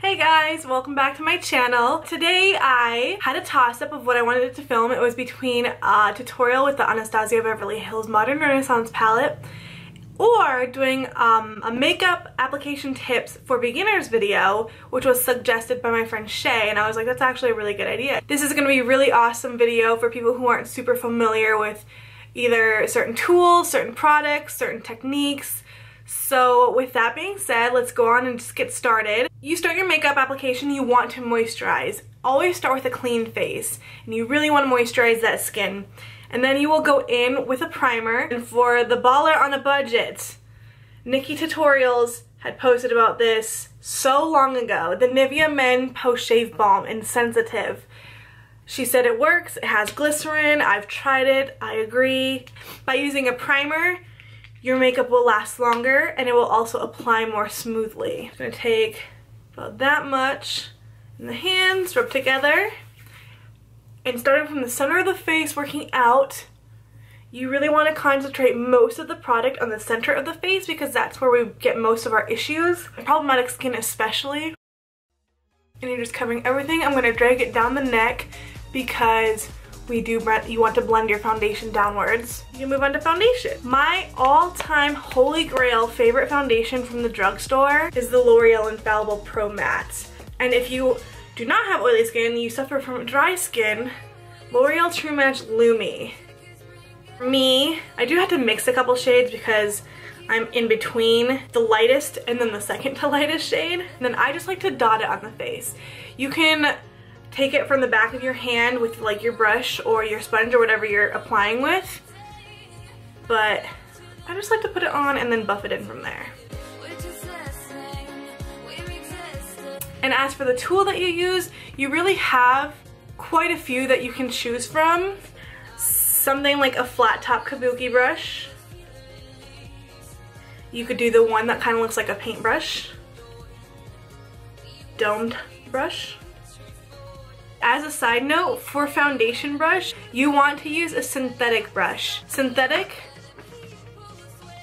Hey guys, welcome back to my channel. Today I had a toss-up of what I wanted to film. It was between a tutorial with the Anastasia Beverly Hills Modern Renaissance palette or doing a makeup application tips for beginners video, which was suggested by my friend Shay, and I was like, that's actually a really good idea. This is going to be a really awesome video for people who aren't super familiar with either certain tools, certain products, certain techniques. So with that being said, let's go on and just get started. You start your makeup application, you want to moisturize. Always start with a clean face, and you really want to moisturize that skin. And then you will go in with a primer. And for the baller on a budget, Nikki Tutorials had posted about this so long ago. The Nivea Men Post Shave Balm in Sensitive. She said it works, it has glycerin, I've tried it, I agree. By using a primer, your makeup will last longer and it will also apply more smoothly. I'm going to take about that much in the hands, rub together, and starting from the center of the face working out, you really want to concentrate most of the product on the center of the face because that's where we get most of our issues, problematic skin especially. And you're just covering everything. I'm going to drag it down the neck because you want to blend your foundation downwards. You can move on to foundation. My all-time holy grail favorite foundation from the drugstore is the Loreal Infallible Pro Matte. And if you do not have oily skin, you suffer from dry skin, L'Oreal True Match Lumi. For me, I do have to mix a couple shades because I'm in between the lightest and then the second to lightest shade. And then I just like to dot it on the face. You can take it from the back of your hand with like your brush or your sponge or whatever you're applying with, but I just like to put it on and then buff it in from there. And as for the tool that you use, you really have quite a few that you can choose from. Something like a flat top kabuki brush. You could do the one that kind of looks like a paintbrush. Domed brush. As a side note, for foundation brush, you want to use a synthetic brush. Synthetic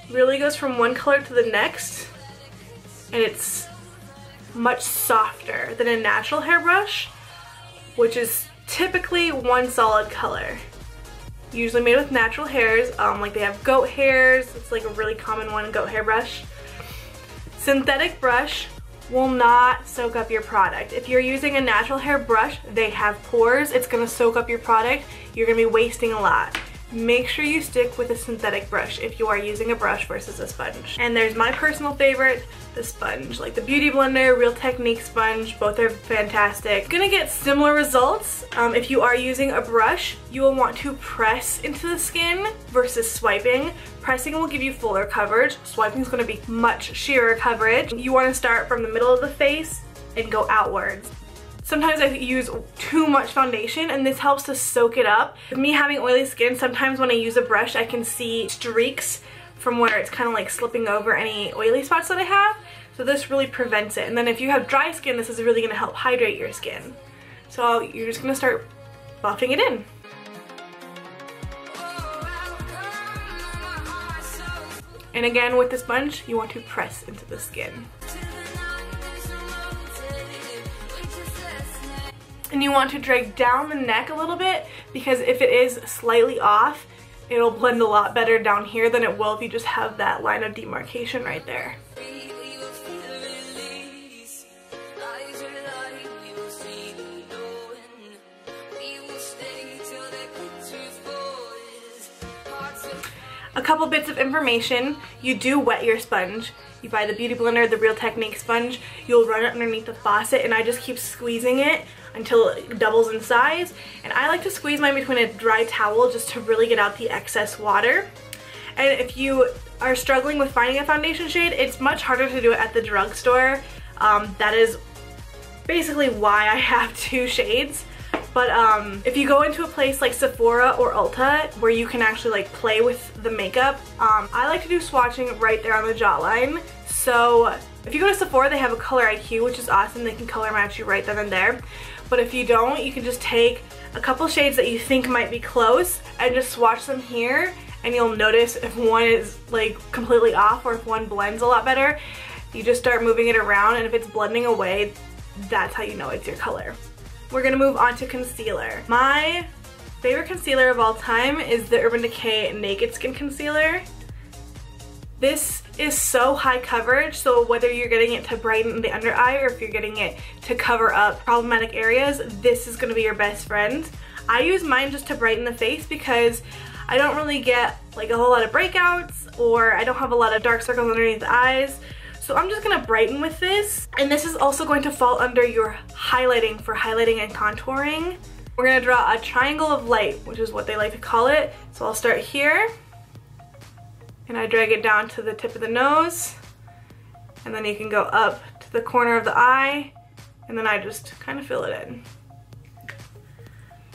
really goes from one color to the next, and it's much softer than a natural hair brush, which is typically one solid color. Usually made with natural hairs, like they have goat hairs. It's like a really common one, goat hair brush. Synthetic brush will not soak up your product. If you're using a natural hair brush, they have pores. It's going to soak up your product. You're going to be wasting a lot. Make sure you stick with a synthetic brush if you are using a brush versus a sponge. And there's my personal favorite, the sponge. Like the Beauty Blender, Real Technique sponge, both are fantastic. You're gonna get similar results. If you are using a brush, you will want to press into the skin versus swiping. Pressing will give you fuller coverage. Swiping is going to be much sheerer coverage. You want to start from the middle of the face and go outwards. Sometimes I use too much foundation and this helps to soak it up. With me having oily skin, sometimes when I use a brush I can see streaks from where it's kind of like slipping over any oily spots that I have. So this really prevents it. And then if you have dry skin, this is really going to help hydrate your skin. So you're just going to start buffing it in. And again, with the sponge, you want to press into the skin. And you want to drag down the neck a little bit because if it is slightly off, it'll blend a lot better down here than it will if you just have that line of demarcation right there. A couple bits of information. You do wet your sponge. You buy the Beauty Blender, the Real Technique sponge, you'll run it underneath the faucet, and I just keep squeezing it until it doubles in size. And I like to squeeze mine between a dry towel just to really get out the excess water. And if you are struggling with finding a foundation shade, it's much harder to do it at the drugstore. That is basically why I have two shades. But if you go into a place like Sephora or Ulta where you can actually like play with the makeup, I like to do swatching right there on the jawline. So if you go to Sephora, they have a color IQ, which is awesome. They can color match you right then and there. But if you don't, you can just take a couple shades that you think might be close and just swatch them here, and you'll notice if one is like completely off or if one blends a lot better. You just start moving it around, and if it's blending away, that's how you know it's your color. We're gonna move on to concealer. My favorite concealer of all time is the Urban Decay Naked Skin Concealer. This is so high coverage, so whether you're getting it to brighten the under eye or if you're getting it to cover up problematic areas, this is gonna be your best friend. I use mine just to brighten the face because I don't really get like a whole lot of breakouts, or I don't have a lot of dark circles underneath the eyes. So I'm just gonna brighten with this. And this is also going to fall under your highlighting for highlighting and contouring. We're gonna draw a triangle of light, which is what they like to call it. So I'll start here. And I drag it down to the tip of the nose, and then you can go up to the corner of the eye, and then I just kind of fill it in.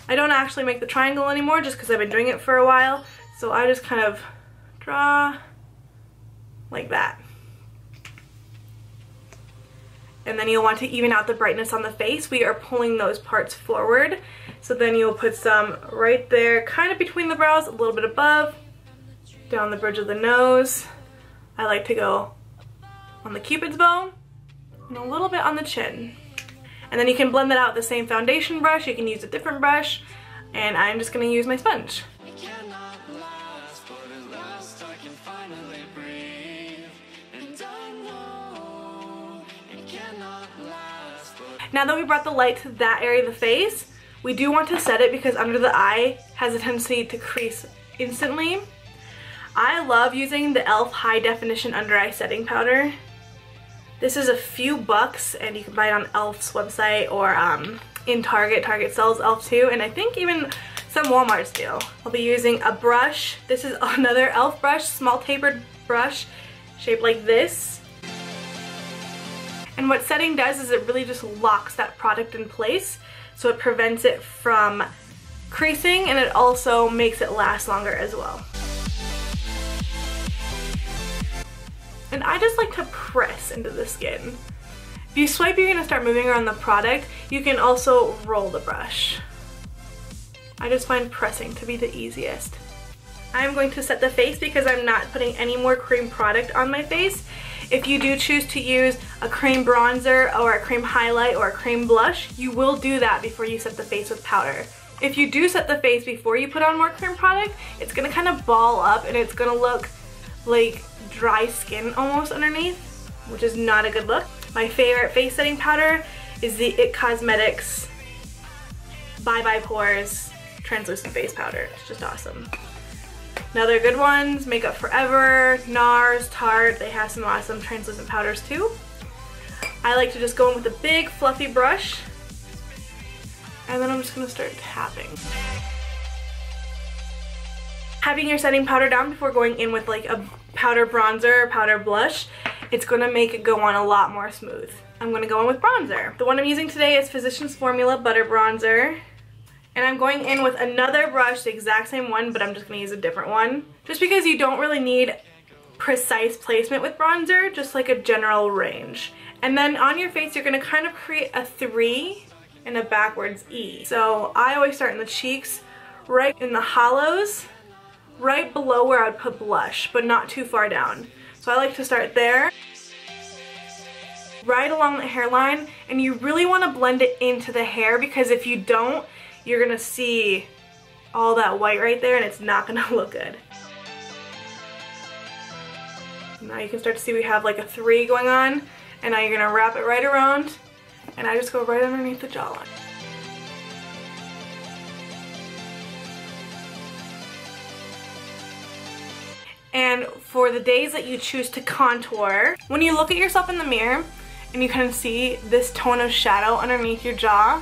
I don't actually make the triangle anymore just because I've been doing it for a while, so I just kind of draw like that. And then you'll want to even out the brightness on the face. We are pulling those parts forward, so then you'll put some right there, kind of between the brows, a little bit above, down the bridge of the nose. I like to go on the cupid's bow and a little bit on the chin. And then you can blend that out with the same foundation brush. You can use a different brush, and I'm just gonna use my sponge. Now that we brought the light to that area of the face, we do want to set it because under the eye has a tendency to crease instantly. I love using the e.l.f. High Definition Under Eye Setting Powder. This is a few bucks, and you can buy it on e.l.f.'s website or in Target. Target sells e.l.f. too, and I think even some Walmarts do. I'll be using a brush. This is another e.l.f. brush, small tapered brush, shaped like this. And what setting does is it really just locks that product in place, so it prevents it from creasing, and it also makes it last longer as well. And I just like to press into the skin. If you swipe, you're gonna start moving around the product. You can also roll the brush. I just find pressing to be the easiest. I'm going to set the face because I'm not putting any more cream product on my face. If you do choose to use a cream bronzer or a cream highlight or a cream blush, you will do that before you set the face with powder. If you do set the face before you put on more cream product, it's gonna kind of ball up and it's gonna look like dry skin almost underneath, which is not a good look. My favorite face setting powder is the IT Cosmetics Bye Bye Pores Translucent Face Powder. It's just awesome. Now they're good ones, Makeup Forever, NARS, Tarte, they have some awesome translucent powders too. I like to just go in with a big fluffy brush, and then I'm just gonna start tapping. Having your setting powder down before going in with like a powder bronzer or powder blush, it's gonna make it go on a lot more smooth. I'm gonna go in with bronzer. The one I'm using today is Physicians Formula Butter Bronzer. And I'm going in with another brush, the exact same one, but I'm just gonna use a different one. Just because you don't really need precise placement with bronzer, just like a general range. And then on your face, you're gonna kind of create a 3 and a backwards E. So I always start in the cheeks, right in the hollows, right below where I'd put blush, but not too far down. So I like to start there, right along the hairline, and you really want to blend it into the hair because if you don't, you're gonna see all that white right there and it's not gonna look good. Now you can start to see we have like a 3 going on, and now you're gonna wrap it right around, and I just go right underneath the jawline. And for the days that you choose to contour, when you look at yourself in the mirror and you can see this tone of shadow underneath your jaw,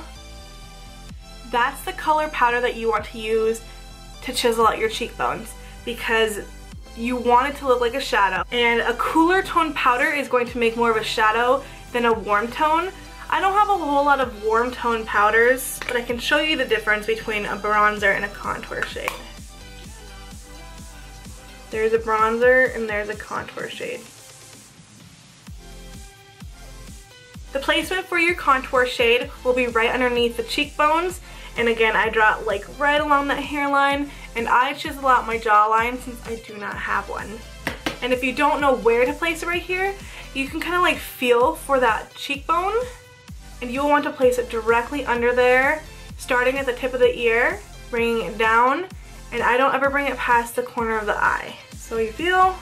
that's the color powder that you want to use to chisel out your cheekbones because you want it to look like a shadow. And a cooler tone powder is going to make more of a shadow than a warm tone. I don't have a whole lot of warm tone powders, but I can show you the difference between a bronzer and a contour shade. There's a bronzer and there's a contour shade. The placement for your contour shade will be right underneath the cheekbones. And again, I draw it like right along that hairline, and I chisel out my jawline since I do not have one. And if you don't know where to place it right here, you can kind of like feel for that cheekbone and you'll want to place it directly under there, starting at the tip of the ear, bringing it down, and I don't ever bring it past the corner of the eye. So you feel,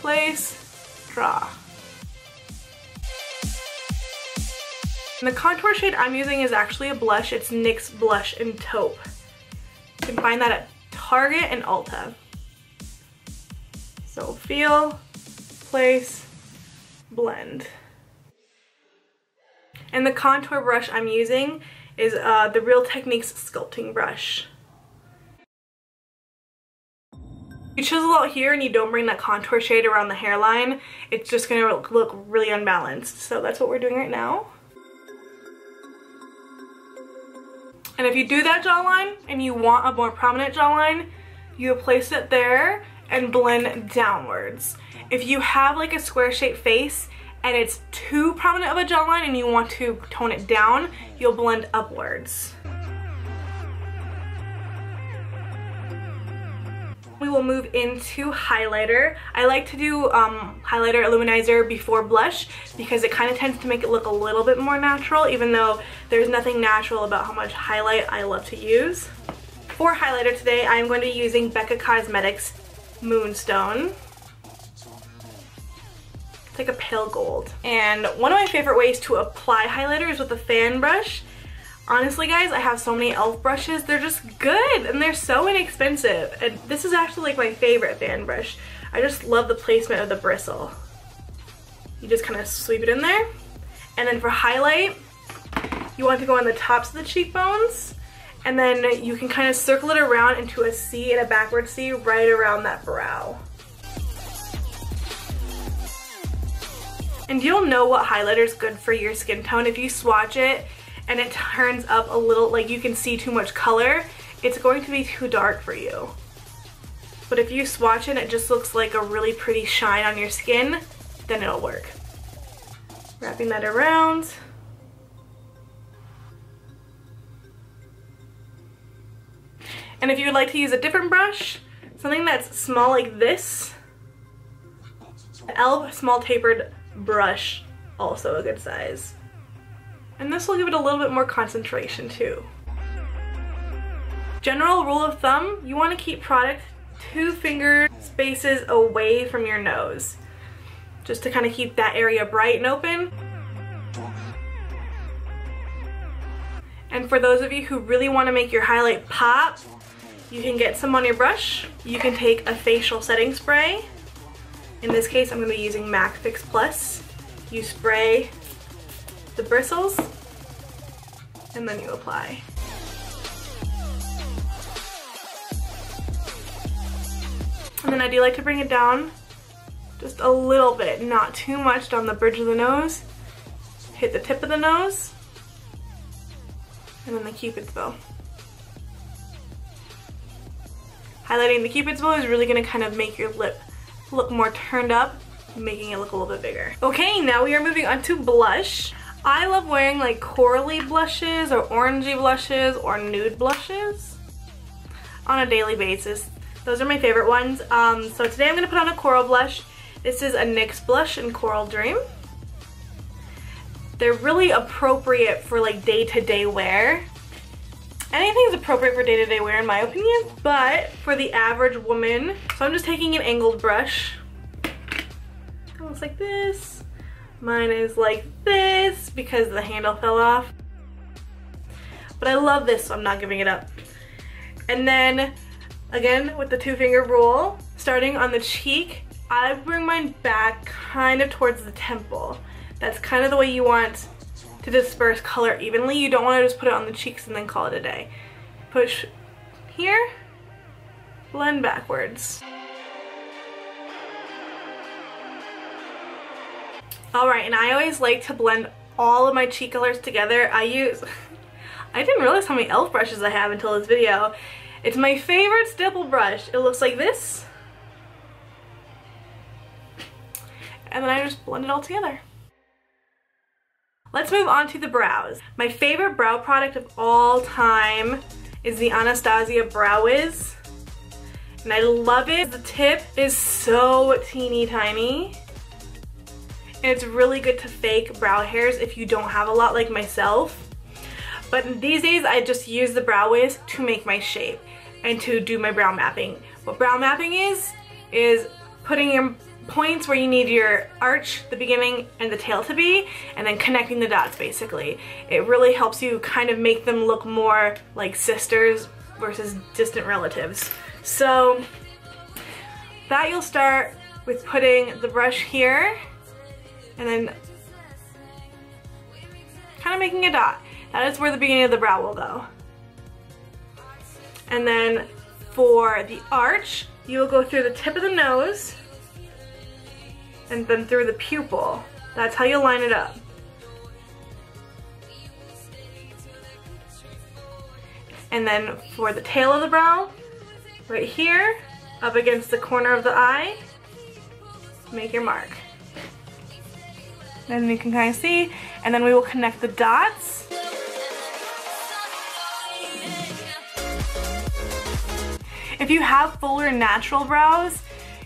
place, draw. And the contour shade I'm using is actually a blush. It's NYX Blush in Taupe. You can find that at Target and Ulta. So feel, place, blend. And the contour brush I'm using is the Real Techniques sculpting brush. You chisel out here and you don't bring that contour shade around the hairline, it's just going to look really unbalanced. So that's what we're doing right now. And if you do that jawline and you want a more prominent jawline, you place it there and blend downwards. If you have like a square shaped face and it's too prominent of a jawline and you want to tone it down, you'll blend upwards. We will move into highlighter. I like to do highlighter illuminizer before blush because it kind of tends to make it look a little bit more natural, even though there's nothing natural about how much highlight I love to use. For highlighter today, I'm going to be using Becca Cosmetics Moonstone. It's like a pale gold. And one of my favorite ways to apply highlighter is with a fan brush. Honestly guys, I have so many e.l.f. brushes, they're just good and they're so inexpensive. And this is actually like my favorite fan brush. I just love the placement of the bristle. You just kind of sweep it in there. And then for highlight, you want to go on the tops of the cheekbones, and then you can kind of circle it around into a C and a backward C right around that brow. And you'll know what highlighter is good for your skin tone if you swatch it and it turns up a little, like you can see too much color, it's going to be too dark for you. But if you swatch it and it just looks like a really pretty shine on your skin, then it'll work. Wrapping that around. And if you would like to use a different brush, something that's small like this, the e.l.f. small tapered brush, also a good size. And this will give it a little bit more concentration too. General rule of thumb, you want to keep product 2 finger spaces away from your nose, just to kind of keep that area bright and open. And for those of you who really want to make your highlight pop, you can get some on your brush. You can take a facial setting spray. In this case, I'm going to be using MAC Fix Plus. You spray the bristles, and then you apply. And then I do like to bring it down just a little bit, not too much down the bridge of the nose. Hit the tip of the nose, and then the cupid's bow. Highlighting the cupid's bow is really going to kind of make your lip look more turned up, making it look a little bit bigger. Okay, now we are moving on to blush. I love wearing like corally blushes or orangey blushes or nude blushes on a daily basis. Those are my favorite ones. So today I'm going to put on a coral blush. This is a NYX blush in Coral Dream. They're really appropriate for like day-to-day wear. Anything's appropriate for day-to-day wear in my opinion, but for the average woman, so I'm just taking an angled brush. It looks like this. Mine is like this because the handle fell off. But I love this, so I'm not giving it up. And then, again, with the 2-finger rule, starting on the cheek, I bring mine back kind of towards the temple. That's kind of the way you want to disperse color evenly. You don't want to just put it on the cheeks and then call it a day. Push here, blend backwards. Alright, and I always like to blend all of my cheek colors together. I didn't realize how many e.l.f. brushes I have until this video. It's my favorite stipple brush. It looks like this. And then I just blend it all together. Let's move on to the brows. My favorite brow product of all time is the Anastasia Brow Wiz. And I love it. The tip is so teeny tiny. and it's really good to fake brow hairs if you don't have a lot like myself. But these days I just use the brow wiz to make my shape and to do my brow mapping. What brow mapping is putting your points where you need your arch, the beginning, and the tail to be, and then connecting the dots basically. It really helps you kind of make them look more like sisters versus distant relatives. So that you'll start with putting the brush here and then kind of making a dot. That is where the beginning of the brow will go. And then for the arch, you will go through the tip of the nose and then through the pupil. That's how you line it up. And then for the tail of the brow, right here, up against the corner of the eye, make your mark. Then you can kind of see, and then we will connect the dots. If you have fuller natural brows,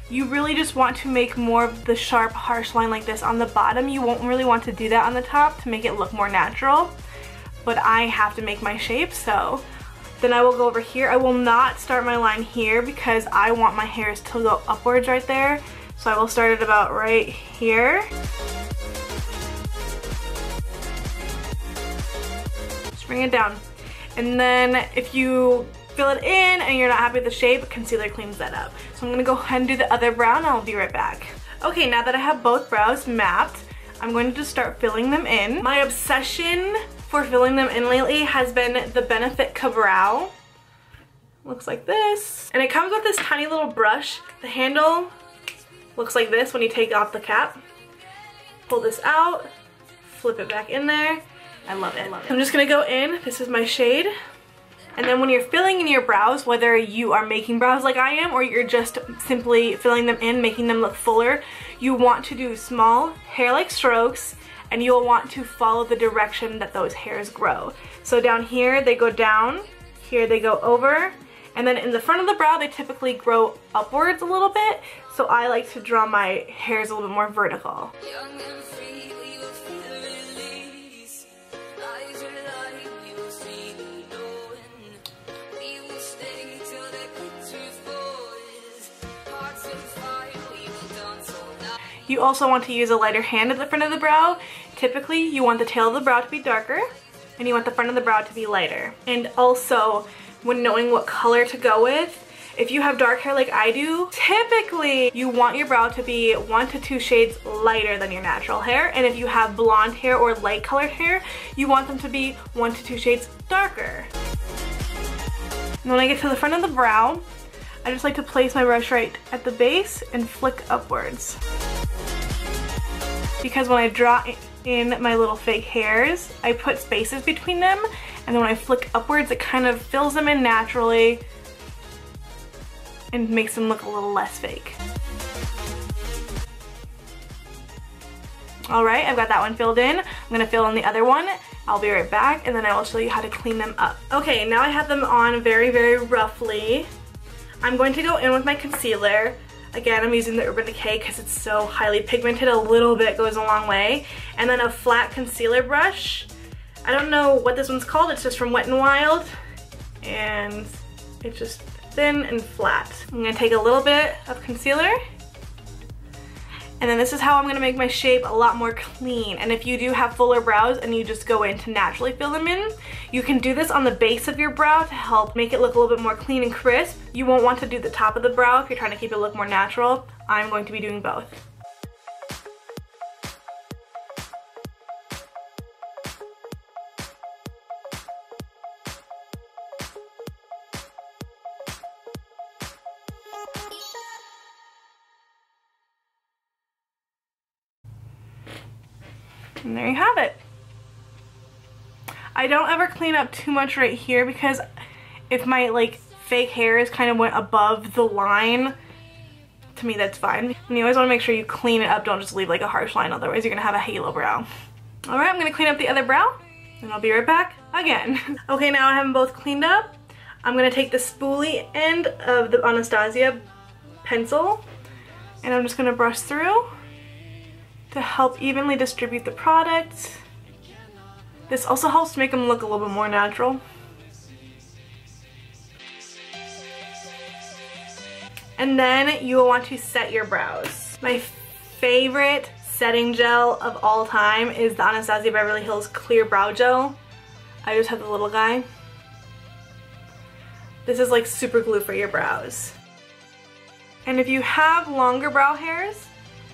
you really just want to make more of the sharp, harsh line like this on the bottom. You won't really want to do that on the top to make it look more natural. But I have to make my shape, so then I will go over here. I will not start my line here because I want my hairs to go upwards right there. So I will start it about right here. Just bring it down. And then if you fill it in and you're not happy with the shape, concealer cleans that up. So I'm gonna go ahead and do the other brow and I'll be right back. Okay, now that I have both brows mapped, I'm going to just start filling them in. My obsession for filling them in lately has been the Benefit Brow. Looks like this. And it comes with this tiny little brush. The handle looks like this when you take off the cap. Pull this out, flip it back in there. I love it. I'm just gonna go in. This is my shade. And then when you're filling in your brows, whether you are making brows like I am or you're just simply filling them in, making them look fuller, you want to do small hair-like strokes and you'll want to follow the direction that those hairs grow. So down here they go down, here they go over, and then in the front of the brow they typically grow upwards a little bit, so I like to draw my hairs a little bit more vertical. You also want to use a lighter hand at the front of the brow. Typically, you want the tail of the brow to be darker, and you want the front of the brow to be lighter. And also, when knowing what color to go with, if you have dark hair like I do, typically you want your brow to be 1 to 2 shades lighter than your natural hair. And if you have blonde hair or light colored hair, you want them to be 1 to 2 shades darker. And when I get to the front of the brow, I just like to place my brush right at the base and flick upwards. Because when I draw in my little fake hairs, I put spaces between them, and then when I flick upwards, it kind of fills them in naturally and makes them look a little less fake. Alright, I've got that one filled in. I'm gonna fill in the other one. I'll be right back, and then I will show you how to clean them up. Okay, now I have them on very, very roughly. I'm going to go in with my concealer. Again, I'm using the Urban Decay because it's so highly pigmented. A little bit goes a long way. And then a flat concealer brush. I don't know what this one's called. It's just from Wet n Wild. And it's just thin and flat. I'm going to take a little bit of concealer. And then this is how I'm going to make my shape a lot more clean. And if you do have fuller brows and you just go in to naturally fill them in, you can do this on the base of your brow to help make it look a little bit more clean and crisp. You won't want to do the top of the brow if you're trying to keep it look more natural. I'm going to be doing both. And there you have it. I don't ever clean up too much right here because if my fake hairs kind of went above the line, to me that's fine. And you always want to make sure you clean it up, don't just leave like a harsh line, otherwise you're gonna have a halo brow. Alright, I'm gonna clean up the other brow and I'll be right back again. Okay, now I have them both cleaned up. I'm gonna take the spoolie end of the Anastasia pencil and I'm just gonna brush through to help evenly distribute the product. This also helps make them look a little bit more natural. And then you will want to set your brows. My favorite setting gel of all time is the Anastasia Beverly Hills Clear Brow Gel. I just have the little guy. This is like super glue for your brows. And if you have longer brow hairs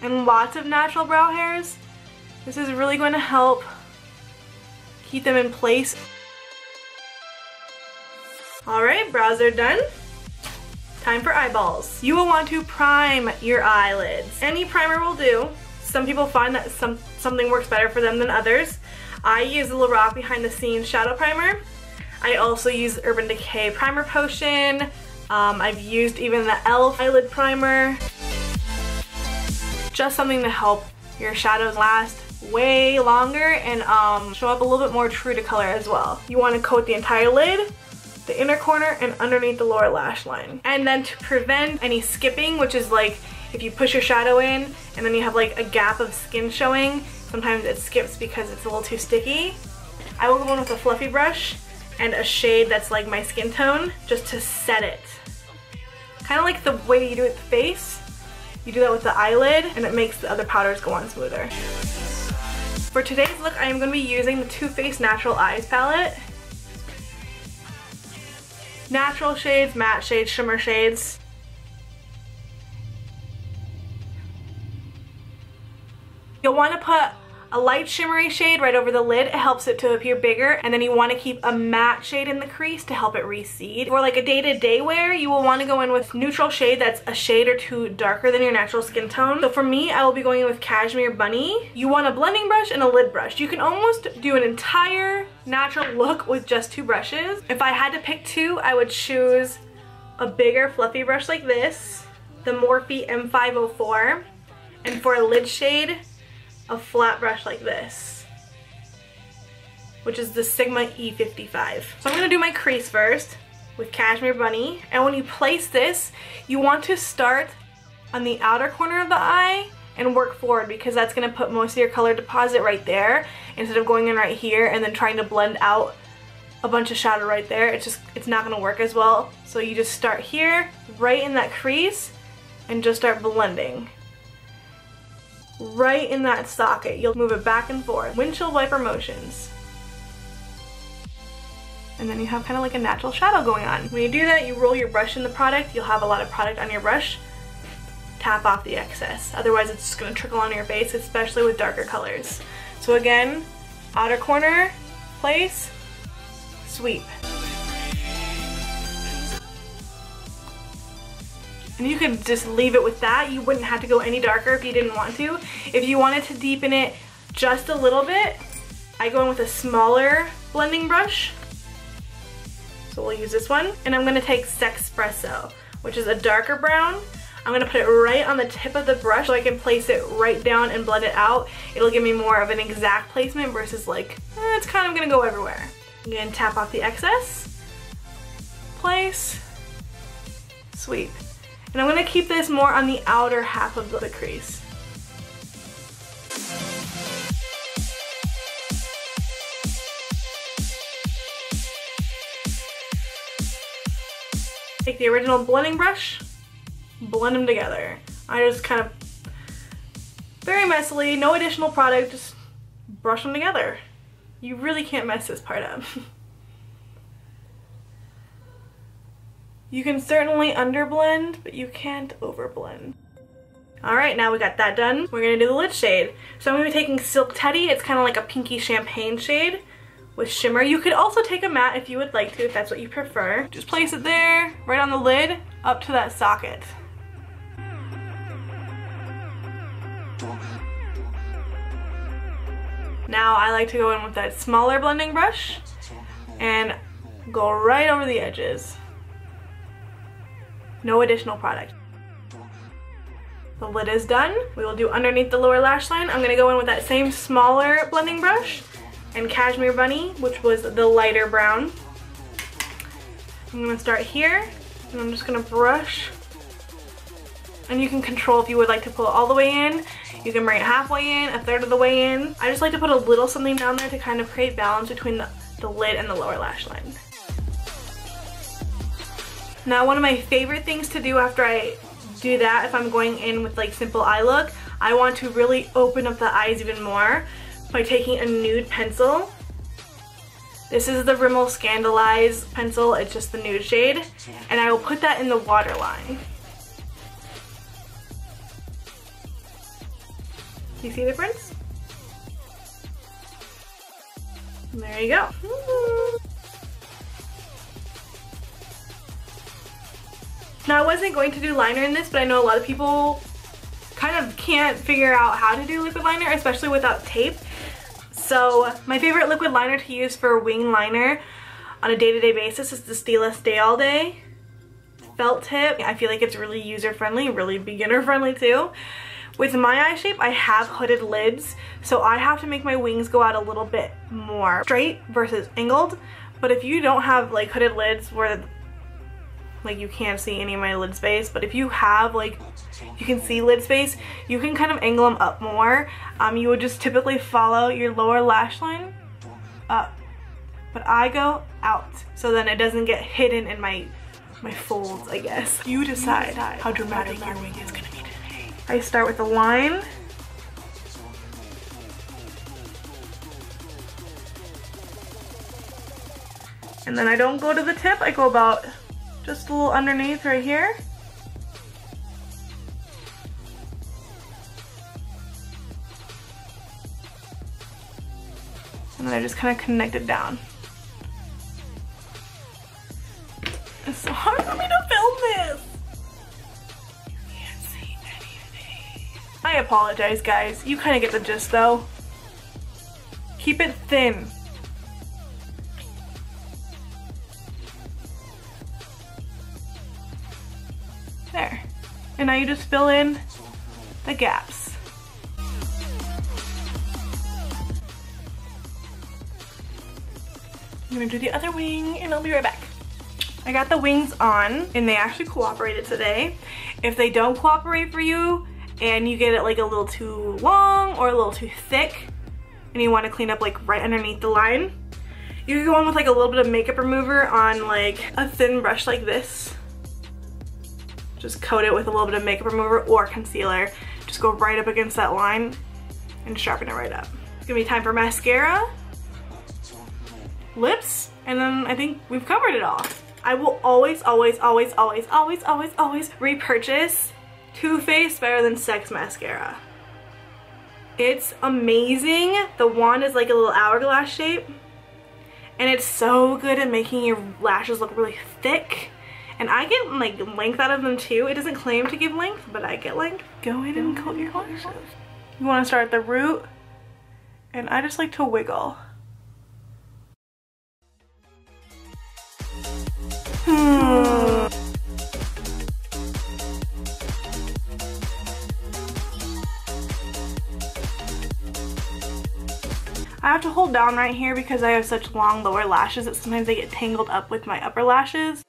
and lots of natural brow hairs, this is really going to help keep them in place. Alright, brows are done. Time for eyeballs. You will want to prime your eyelids. Any primer will do. Some people find that something works better for them than others. I use the Lorac Behind the Scenes Shadow Primer. I also use Urban Decay Primer Potion. I've used even the e.l.f. Eyelid Primer. Just something to help your shadows last way longer and show up a little bit more true to color as well. You want to coat the entire lid, the inner corner, and underneath the lower lash line. And then to prevent any skipping, which is like if you push your shadow in and then you have like a gap of skin showing, sometimes it skips because it's a little too sticky. I will go in with a fluffy brush and a shade that's like my skin tone just to set it. Kind of like the way you do it with the face. You do that with the eyelid and it makes the other powders go on smoother. For today's look, I am going to be using the Too Faced Natural Eyes palette. Natural shades, matte shades, shimmer shades. You'll want to put a light shimmery shade right over the lid. It helps it to appear bigger, and then you want to keep a matte shade in the crease to help it recede. For like a day-to-day wear, you will want to go in with neutral shade that's a shade or two darker than your natural skin tone. So for me, I will be going in with Cashmere Bunny. You want a blending brush and a lid brush. You can almost do an entire natural look with just two brushes. If I had to pick two, I would choose a bigger fluffy brush like this, the Morphe M504, and for a lid shade, a flat brush like this, which is the Sigma E55. So I'm going to do my crease first with Cashmere Bunny, and when you place this, you want to start on the outer corner of the eye and work forward, because that's going to put most of your color deposit right there instead of going in right here and then trying to blend out a bunch of shadow right there. It's not going to work as well. So you just start here, right in that crease, and just start blending. Right in that socket. You'll move it back and forth. Windshield wiper motions. And then you have kind of like a natural shadow going on. When you do that, you roll your brush in the product. You'll have a lot of product on your brush. Tap off the excess. Otherwise, it's just going to trickle on your face, especially with darker colors. So again, outer corner, place, sweep. And you could just leave it with that. You wouldn't have to go any darker if you didn't want to. If you wanted to deepen it just a little bit, I go in with a smaller blending brush. So we'll use this one. And I'm going to take Sexpresso, which is a darker brown. I'm going to put it right on the tip of the brush so I can place it right down and blend it out. It'll give me more of an exact placement versus like, it's kind of going to go everywhere. I'm going to tap off the excess, place, sweep. And I'm going to keep this more on the outer half of the crease. Take the original blending brush, blend them together. I just kind of, very messily, no additional product, just brush them together. You really can't mess this part up. You can certainly underblend, but you can't overblend. Alright, now we got that done. We're going to do the lid shade. So I'm going to be taking Silk Teddy. It's kind of like a pinky champagne shade with shimmer. You could also take a matte if you would like to, if that's what you prefer. Just place it there, right on the lid, up to that socket. Now I like to go in with that smaller blending brush and go right over the edges. No additional product. The lid is done. We will do underneath the lower lash line. I'm going to go in with that same smaller blending brush and Cashmere Bunny, which was the lighter brown. I'm going to start here, and I'm just going to brush And you can control if you would like to pull it all the way in. You can bring it halfway in, a third of the way in. I just like to put a little something down there to kind of create balance between the lid and the lower lash line. Now one of my favorite things to do after I do that, if I'm going in with like simple eye look, I want to really open up the eyes even more by taking a nude pencil. This is the Rimmel Scandalize pencil, it's just the nude shade, and I will put that in the waterline. Do you see the difference? And there you go. Now I wasn't going to do liner in this, but I know a lot of people kind of can't figure out how to do liquid liner, especially without tape. So my favorite liquid liner to use for wing liner on a day-to-day basis is the Stila Stay All Day felt tip. I feel like it's really user-friendly, really beginner-friendly too. With my eye shape, I have hooded lids, so I have to make my wings go out a little bit more straight versus angled. But if you don't have like hooded lids where like you can't see any of my lid space, but if you have like, you can see lid space, you can kind of angle them up more. You would just typically follow your lower lash line up, but I go out, so then it doesn't get hidden in my folds, I guess. You decide how dramatic your wing is gonna be today. I start with a line. And then I don't go to the tip, I go about just a little underneath right here. And then I just kind of connect it down. It's so hard for me to film this. You can't see anything. I apologize, guys. You kind of get the gist though. Keep it thin. There. And now you just fill in the gaps. I'm gonna do the other wing and I'll be right back. I got the wings on and they actually cooperated today. If they don't cooperate for you and you get it like a little too long or a little too thick and you want to clean up like right underneath the line, you can go in with like a little bit of makeup remover on like a thin brush like this. Just coat it with a little bit of makeup remover or concealer. Just go right up against that line and sharpen it right up. It's gonna be time for mascara, lips, and then I think we've covered it all. I will always repurchase Too Faced Better Than Sex mascara. It's amazing. The wand is like a little hourglass shape and it's so good at making your lashes look really thick. And I get like length out of them too. It doesn't claim to give length, but I get length. Go in and coat your lashes. You want to start at the root, and I just like to wiggle. I have to hold down right here because I have such long lower lashes that sometimes they get tangled up with my upper lashes.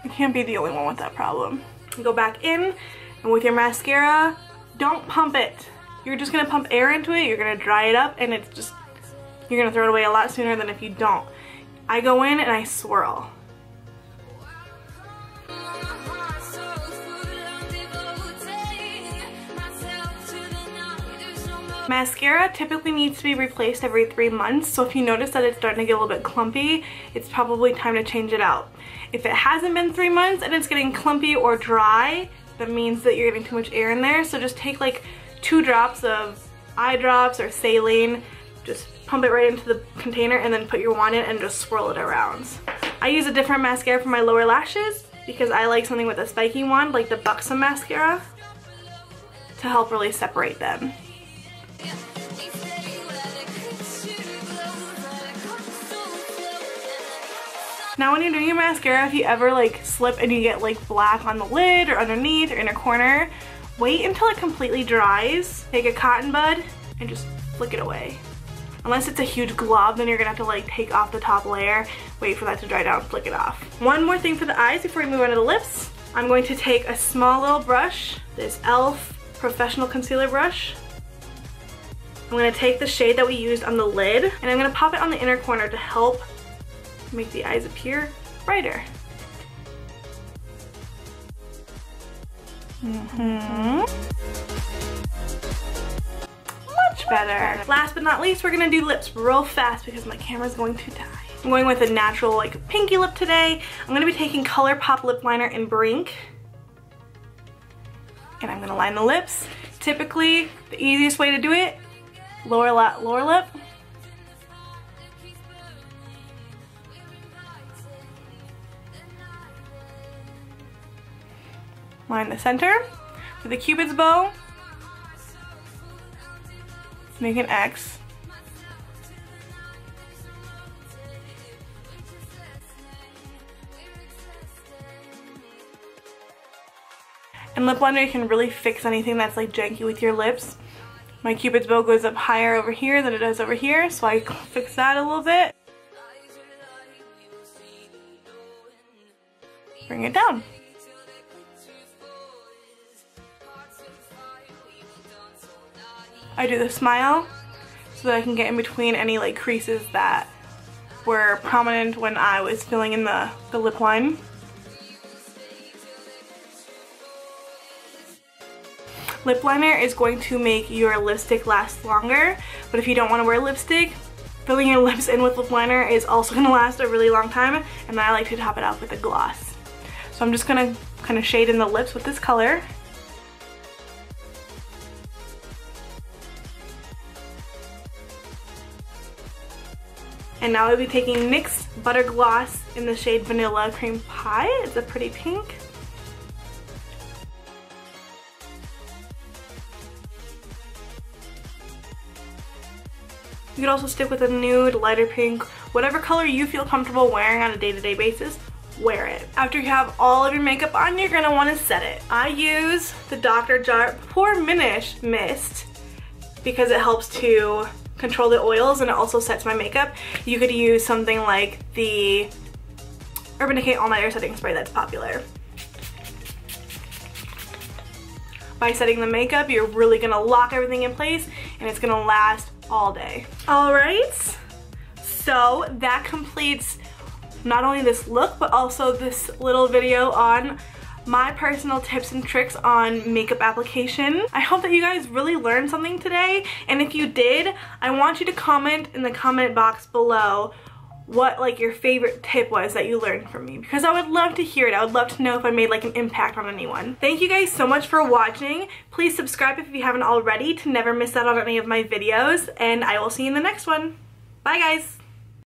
I can't be the only one with that problem. Go back in, and with your mascara, don't pump it. You're just gonna pump air into it, you're gonna dry it up, and it's just, you're gonna throw it away a lot sooner than if you don't. I go in and I swirl. Mascara typically needs to be replaced every 3 months, so if you notice that it's starting to get a little bit clumpy, it's probably time to change it out. If it hasn't been 3 months and it's getting clumpy or dry, that means that you're getting too much air in there, so just take like 2 drops of eye drops or saline, just pump it right into the container and then put your wand in and just swirl it around. I use a different mascara for my lower lashes because I like something with a spiky wand like the Buxom mascara to help really separate them. Now when you're doing your mascara, if you ever like slip and you get like black on the lid or underneath or in a corner, wait until it completely dries. Take a cotton bud and just flick it away. Unless it's a huge glob, then you're gonna have to like take off the top layer, wait for that to dry down, flick it off. One more thing for the eyes before we move on to the lips. I'm going to take a small little brush, this e.l.f. Professional Concealer Brush. I'm going to take the shade that we used on the lid, and I'm going to pop it on the inner corner to help make the eyes appear brighter. Much better. Last but not least, we're going to do lips real fast because my camera's going to die. I'm going with a natural like pinky lip today. I'm going to be taking Colourpop lip liner in Brink. And I'm going to line the lips. Typically, the easiest way to do it, lower lip. Line the center. For the Cupid's bow, make an X. And lip liner, you can really fix anything that's like janky with your lips. My Cupid's bow goes up higher over here than it does over here, so I fix that a little bit. Bring it down. I do the smile so that I can get in between any like creases that were prominent when I was filling in the lip line. Lip liner is going to make your lipstick last longer, but if you don't want to wear lipstick, filling your lips in with lip liner is also going to last a really long time, and then I like to top it off with a gloss. So I'm just going to kind of shade in the lips with this color. And now I'll be taking NYX Butter Gloss in the shade Vanilla Cream Pie. It's a pretty pink. You could also stick with a nude, lighter pink, whatever color you feel comfortable wearing on a day-to-day basis, wear it. After you have all of your makeup on, you're gonna wanna set it. I use the Dr. Jart Pore Finish Mist because it helps to control the oils and it also sets my makeup. You could use something like the Urban Decay All Nighter Setting Spray that's popular. By setting the makeup, you're really gonna lock everything in place and it's gonna last all day. Alright, so that completes not only this look but also this little video on my personal tips and tricks on makeup application. I hope that you guys really learned something today, and if you did, I want you to comment in the comment box below what like your favorite tip was that you learned from me, because I would love to hear it. I would love to know if I made like an impact on anyone. Thank you guys so much for watching. Please subscribe if you haven't already to never miss out on any of my videos, and I will see you in the next one. Bye guys!